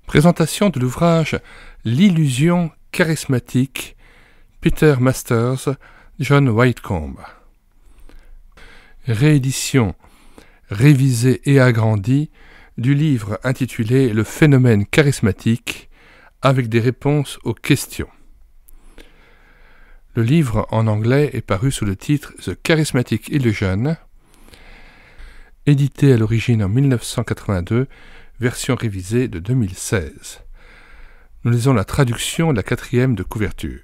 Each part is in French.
Présentation de l'ouvrage L'illusion charismatique, Peter Masters, John Whitcomb. Réédition révisée et agrandie du livre intitulé Le phénomène charismatique, avec des réponses aux questions. Le livre en anglais est paru sous le titre The Charismatic Illusion, édité à l'origine en 1982, version révisée de 2016. Nous lisons la traduction de la 4e de couverture.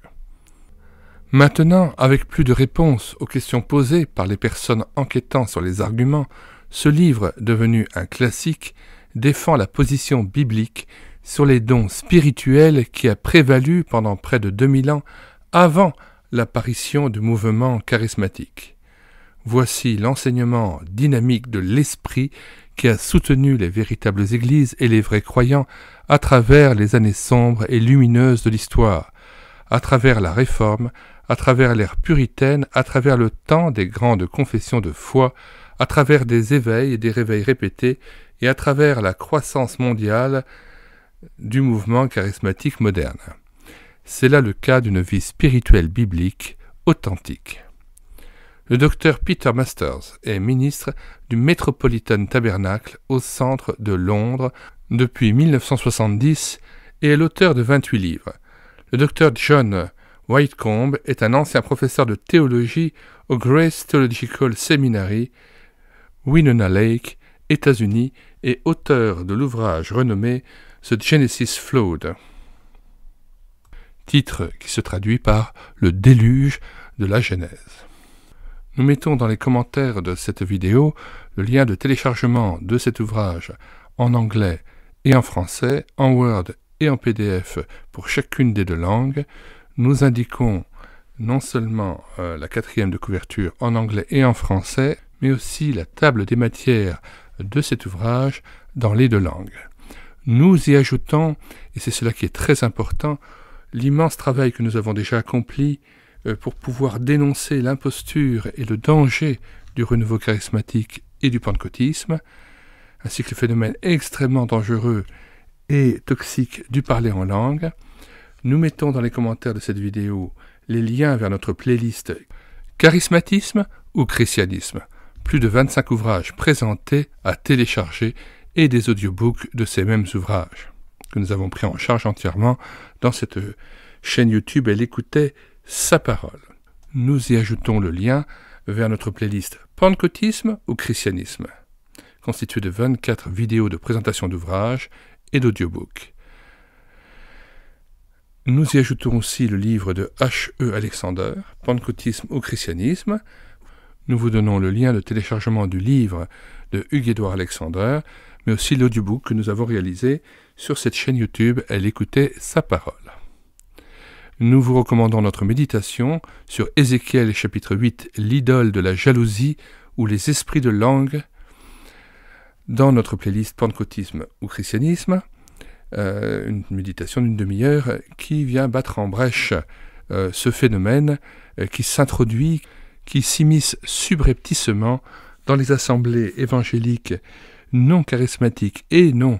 Maintenant, avec plus de réponses aux questions posées par les personnes enquêtant sur les arguments, ce livre, devenu un classique, défend la position biblique sur les dons spirituels qui a prévalu pendant près de 2000 ans avant l'apparition du mouvement charismatique. Voici l'enseignement dynamique de l'esprit qui a soutenu les véritables églises et les vrais croyants à travers les années sombres et lumineuses de l'histoire, à travers la Réforme, à travers l'ère puritaine, à travers le temps des grandes confessions de foi, à travers des éveils et des réveils répétés, et à travers la croissance mondiale du mouvement charismatique moderne. C'est là le cas d'une vie spirituelle biblique authentique. Le docteur Peter Masters est ministre du Metropolitan Tabernacle au centre de Londres depuis 1970 et est l'auteur de 28 livres. Le docteur John Whitcomb est un ancien professeur de théologie au Grace Theological Seminary, Winona Lake, États-Unis, et auteur de l'ouvrage renommé The Genesis Flood, titre qui se traduit par le déluge de la Genèse. Nous mettons dans les commentaires de cette vidéo le lien de téléchargement de cet ouvrage en anglais et en français, en Word et en PDF pour chacune des deux langues. Nous indiquons non seulement la 4e de couverture en anglais et en français, mais aussi la table des matières de cet ouvrage dans les deux langues. Nous y ajoutons, et c'est cela qui est très important, l'immense travail que nous avons déjà accompli pour pouvoir dénoncer l'imposture et le danger du renouveau charismatique et du pentecôtisme, ainsi que le phénomène extrêmement dangereux et toxique du parler en langue. Nous mettons dans les commentaires de cette vidéo les liens vers notre playlist Charismatisme ou Christianisme, plus de 25 ouvrages présentés à télécharger et des audiobooks de ces mêmes ouvrages, que nous avons pris en charge entièrement dans cette chaîne YouTube Elle écoutait sa parole. Nous y ajoutons le lien vers notre playlist Pentecôtisme ou Christianisme, constituée de 24 vidéos de présentation d'ouvrages et d'audiobooks. Nous y ajoutons aussi le livre de H.E. Alexander, Pentecôtisme ou Christianisme. Nous vous donnons le lien de téléchargement du livre de Hugues-Édouard Alexander, mais aussi l'audiobook que nous avons réalisé sur cette chaîne YouTube Elle écoutait sa parole. Nous vous recommandons notre méditation sur Ézéchiel chapitre 8, l'idole de la jalousie ou les esprits de langue, dans notre playlist Pentecôtisme ou Christianisme, une méditation d'une demi-heure qui vient battre en brèche ce phénomène qui s'introduit, qui s'immisce subrepticement dans les assemblées évangéliques non charismatiques et non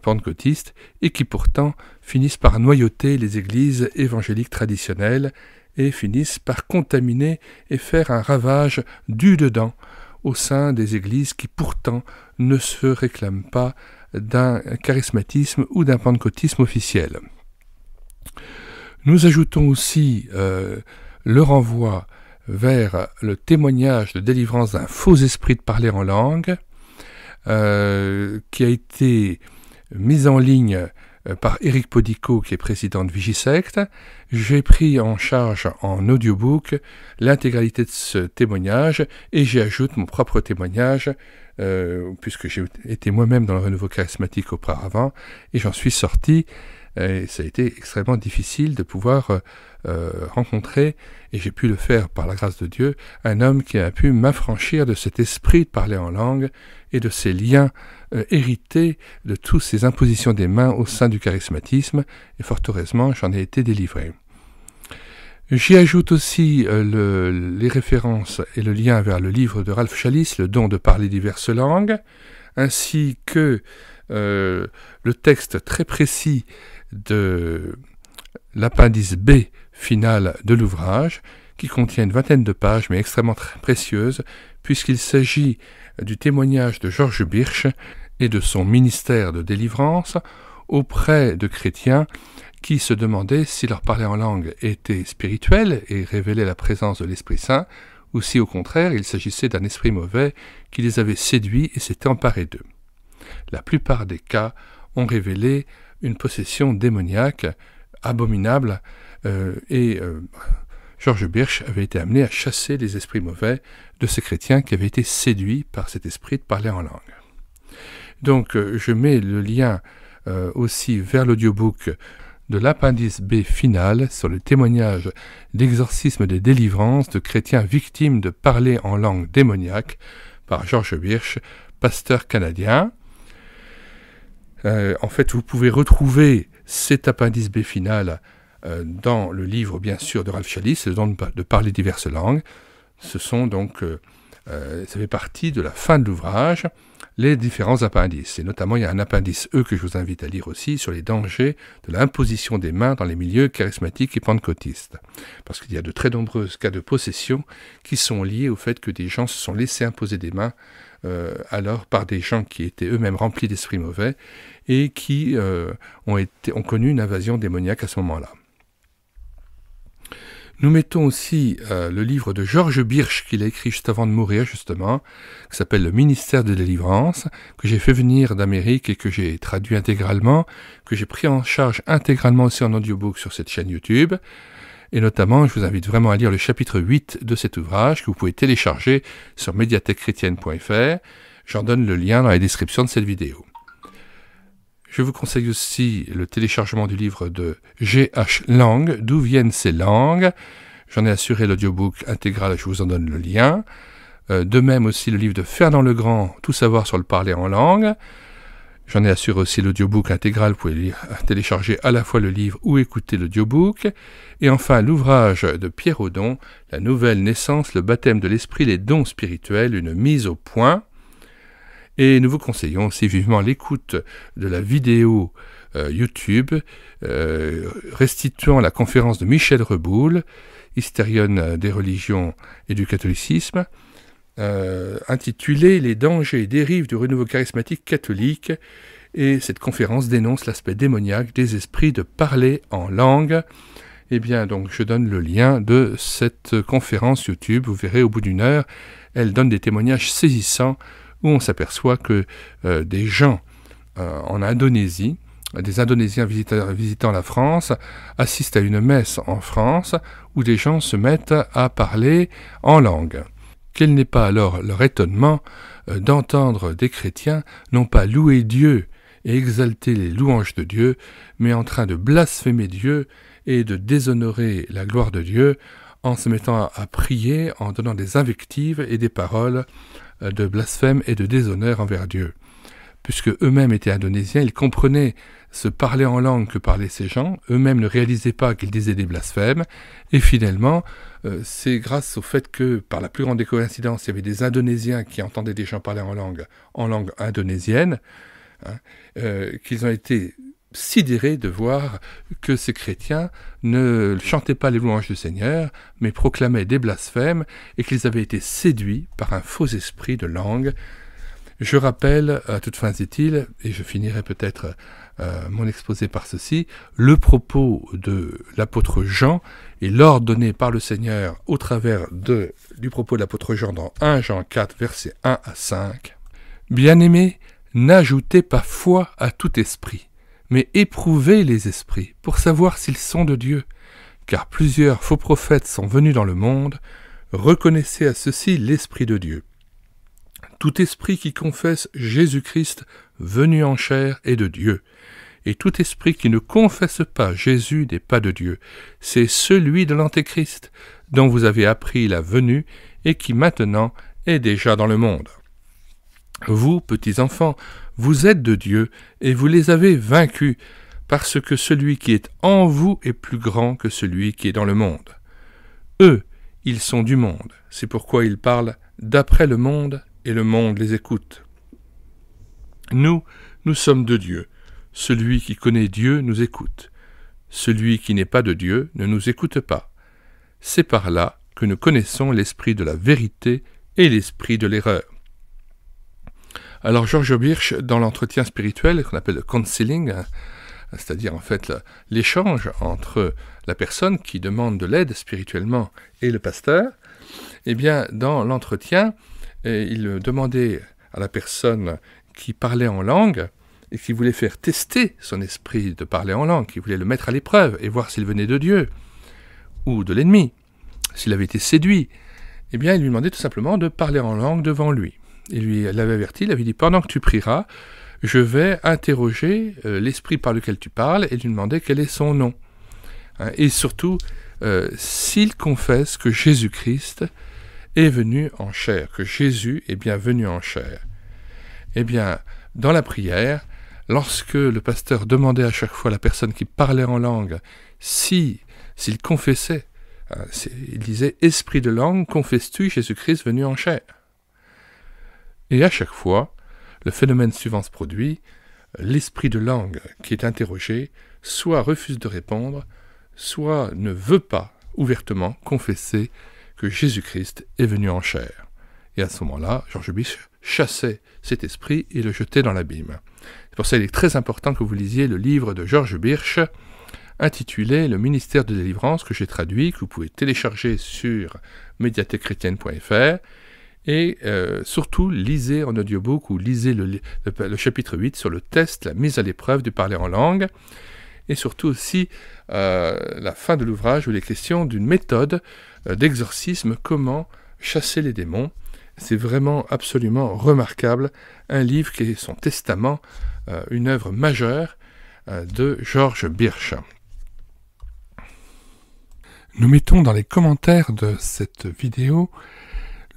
pentecôtistes, et qui pourtant finissent par noyauter les églises évangéliques traditionnelles et finissent par contaminer et faire un ravage du dedans au sein des églises qui pourtant ne se réclament pas d'un charismatisme ou d'un pentecôtisme officiel. Nous ajoutons aussi le renvoi vers le témoignage de délivrance d'un faux esprit de parler en langue, qui a été mis en ligne par Éric Podico, qui est président de Vigisect. J'ai pris en charge en audiobook l'intégralité de ce témoignage et j'y ajoute mon propre témoignage, puisque j'ai été moi-même dans le renouveau charismatique auparavant et j'en suis sorti. Et ça a été extrêmement difficile de pouvoir rencontrer, et j'ai pu le faire par la grâce de Dieu, un homme qui a pu m'affranchir de cet esprit de parler en langue et de ces liens hérités de toutes ces impositions des mains au sein du charismatisme, et fort heureusement j'en ai été délivré. J'y ajoute aussi les références et le lien vers le livre de Ralph Challis, Le don de parler diverses langues, ainsi que le texte très précis de l'appendice B final de l'ouvrage, qui contient une vingtaine de pages, mais extrêmement précieuses, puisqu'il s'agit du témoignage de Georges Birch et de son ministère de délivrance auprès de chrétiens qui se demandaient si leur parler en langue était spirituel et révélait la présence de l'Esprit Saint, ou si au contraire il s'agissait d'un esprit mauvais qui les avait séduits et s'était emparé d'eux. La plupart des cas ont révélé une possession démoniaque abominable Georges Birch avait été amené à chasser les esprits mauvais de ces chrétiens qui avaient été séduits par cet esprit de parler en langue. Donc je mets le lien aussi vers l'audiobook de l'appendice B final sur le témoignage d'exorcisme des délivrances de chrétiens victimes de parler en langue démoniaque par Georges Birch, pasteur canadien. En fait, vous pouvez retrouver cet appendice B final dans le livre, bien sûr, de Ralph Chalice, Le don de parler diverses langues. Ce sont donc, ça fait partie de la fin de l'ouvrage, les différents appendices. Et notamment, il y a un appendice E que je vous invite à lire aussi sur les dangers de l'imposition des mains dans les milieux charismatiques et pentecôtistes. Parce qu'il y a de très nombreux cas de possession qui sont liés au fait que des gens se sont laissés imposer des mains alors par des gens qui étaient eux-mêmes remplis d'esprits mauvais et qui ont connu une invasion démoniaque à ce moment-là. Nous mettons aussi le livre de Georges Birch qu'il a écrit juste avant de mourir, justement, qui s'appelle « Le ministère de délivrance », que j'ai fait venir d'Amérique et que j'ai traduit intégralement, que j'ai pris en charge intégralement aussi en audiobook sur cette chaîne YouTube. Et notamment, je vous invite vraiment à lire le chapitre 8 de cet ouvrage que vous pouvez télécharger sur mediathèquechrétienne.fr. J'en donne le lien dans la description de cette vidéo. Je vous conseille aussi le téléchargement du livre de G.H. Lang, D'où viennent ces langues. J'en ai assuré l'audiobook intégral, je vous en donne le lien. De même aussi le livre de Fernand Legrand, Tout savoir sur le parler en langue. J'en ai assuré aussi l'audiobook intégral, vous pouvez télécharger à la fois le livre ou écouter l'audiobook. Et enfin l'ouvrage de Pierre Audon, La nouvelle naissance, le baptême de l'esprit, les dons spirituels, une mise au point. Et nous vous conseillons aussi vivement l'écoute de la vidéo YouTube restituant la conférence de Michel Reboul, hystérienne des religions et du catholicisme, intitulée « Les dangers et dérives du renouveau charismatique catholique ». Et cette conférence dénonce l'aspect démoniaque des esprits de parler en langue. Eh bien, donc, je donne le lien de cette conférence YouTube. Vous verrez, au bout d'une heure, elle donne des témoignages saisissants où on s'aperçoit que des gens en Indonésie, des Indonésiens visitant la France, assistent à une messe en France où des gens se mettent à parler en langue. Quel n'est pas alors leur étonnement d'entendre des chrétiens non pas louer Dieu et exalter les louanges de Dieu, mais en train de blasphémer Dieu et de déshonorer la gloire de Dieu en se mettant à prier, en donnant des invectives et des paroles de blasphème et de déshonneur envers Dieu. Puisque eux-mêmes étaient indonésiens, ils comprenaient ce parler en langue que parlaient ces gens, eux-mêmes ne réalisaient pas qu'ils disaient des blasphèmes, et finalement, c'est grâce au fait que, par la plus grande des coïncidences, il y avait des Indonésiens qui entendaient des gens parler en langue indonésienne, qu'ils ont été sidérés de voir que ces chrétiens ne chantaient pas les louanges du Seigneur, mais proclamaient des blasphèmes, et qu'ils avaient été séduits par un faux esprit de langue. Je rappelle, à toutes fins utiles, et je finirai peut-être mon exposé par ceci, le propos de l'apôtre Jean et l'ordre donné par le Seigneur au travers du propos de l'apôtre Jean dans 1 Jean 4, versets 1 à 5. « Bien-aimés, n'ajoutez pas foi à tout esprit, mais éprouvez les esprits pour savoir s'ils sont de Dieu, car plusieurs faux prophètes sont venus dans le monde. Reconnaissez à ceux-ci l'Esprit de Dieu. Tout esprit qui confesse Jésus-Christ venu en chair est de Dieu, et tout esprit qui ne confesse pas Jésus n'est pas de Dieu. C'est celui de l'Antéchrist, dont vous avez appris la venue et qui maintenant est déjà dans le monde. Vous, petits enfants, vous êtes de Dieu et vous les avez vaincus, parce que celui qui est en vous est plus grand que celui qui est dans le monde. Eux, ils sont du monde, c'est pourquoi ils parlent d'après le monde et le monde les écoute. Nous Nous sommes de Dieu. Celui qui connaît Dieu nous écoute. Celui qui n'est pas de Dieu ne nous écoute pas. C'est par là que nous connaissons l'esprit de la vérité et l'esprit de l'erreur. Alors George Birch, dans l'entretien spirituel qu'on appelle le counseling, c'est-à-dire en fait l'échange entre la personne qui demande de l'aide spirituellement et le pasteur, eh bien dans l'entretien, il demandait à la personne qui parlait en langue et qui voulait faire tester son esprit de parler en langue, qui voulait le mettre à l'épreuve et voir s'il venait de Dieu ou de l'ennemi, s'il avait été séduit, eh bien il lui demandait tout simplement de parler en langue devant lui. Il l'avait averti, il avait dit « Pendant que tu prieras, je vais interroger l'esprit par lequel tu parles et lui demander quel est son nom. » Et surtout, s'il confesse que Jésus-Christ est venu en chair, que Jésus est bien venu en chair. Eh bien, dans la prière, lorsque le pasteur demandait à chaque fois à la personne qui parlait en langue s'il confessait, il disait « Esprit de langue, confesses-tu Jésus-Christ venu en chair ?» Et à chaque fois, le phénomène suivant se produit, l'esprit de langue qui est interrogé soit refuse de répondre, soit ne veut pas ouvertement confesser que Jésus-Christ est venu en chair. Et à ce moment-là, George Birch chassait cet esprit et le jetait dans l'abîme. C'est pour ça qu'il est très important que vous lisiez le livre de George Birch, intitulé « Le ministère de délivrance » que j'ai traduit, que vous pouvez télécharger sur médiathèquechrétienne.fr. Et surtout, lisez en audiobook ou lisez le chapitre 8 sur le test, la mise à l'épreuve du parler en langue. Et surtout aussi, la fin de l'ouvrage où il est question d'une méthode d'exorcisme, comment chasser les démons. C'est vraiment absolument remarquable, un livre qui est son testament, une œuvre majeure de George Birch. Nous mettons dans les commentaires de cette vidéo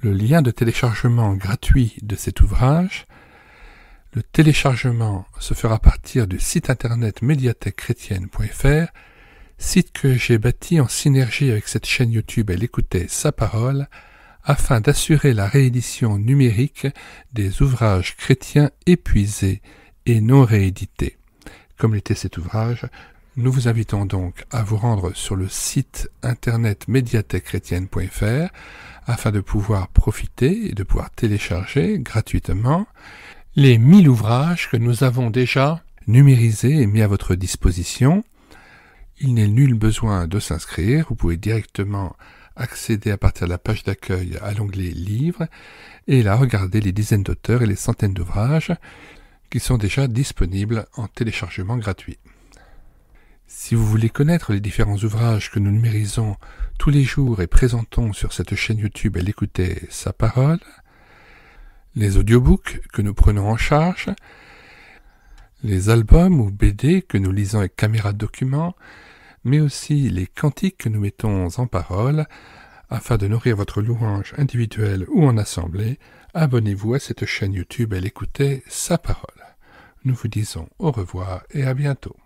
le lien de téléchargement gratuit de cet ouvrage. Le téléchargement se fera à partir du site internet médiathèquechrétienne.fr, site que j'ai bâti en synergie avec cette chaîne YouTube Elle écoutait sa parole, afin d'assurer la réédition numérique des ouvrages chrétiens épuisés et non réédités. Comme l'était cet ouvrage, nous vous invitons donc à vous rendre sur le site internet médiathèquechrétienne.fr afin de pouvoir profiter et de pouvoir télécharger gratuitement les 1000 ouvrages que nous avons déjà numérisés et mis à votre disposition. Il n'est nul besoin de s'inscrire, vous pouvez directement accéder à partir de la page d'accueil à l'onglet Livres et là regarder les dizaines d'auteurs et les centaines d'ouvrages qui sont déjà disponibles en téléchargement gratuit. Si vous voulez connaître les différents ouvrages que nous numérisons tous les jours et présentons sur cette chaîne YouTube Elle écoutait sa parole, les audiobooks que nous prenons en charge, les albums ou BD que nous lisons avec caméra de document, mais aussi les cantiques que nous mettons en parole, afin de nourrir votre louange individuelle ou en assemblée, abonnez-vous à cette chaîne YouTube Elle écoutait sa parole. Nous vous disons au revoir et à bientôt.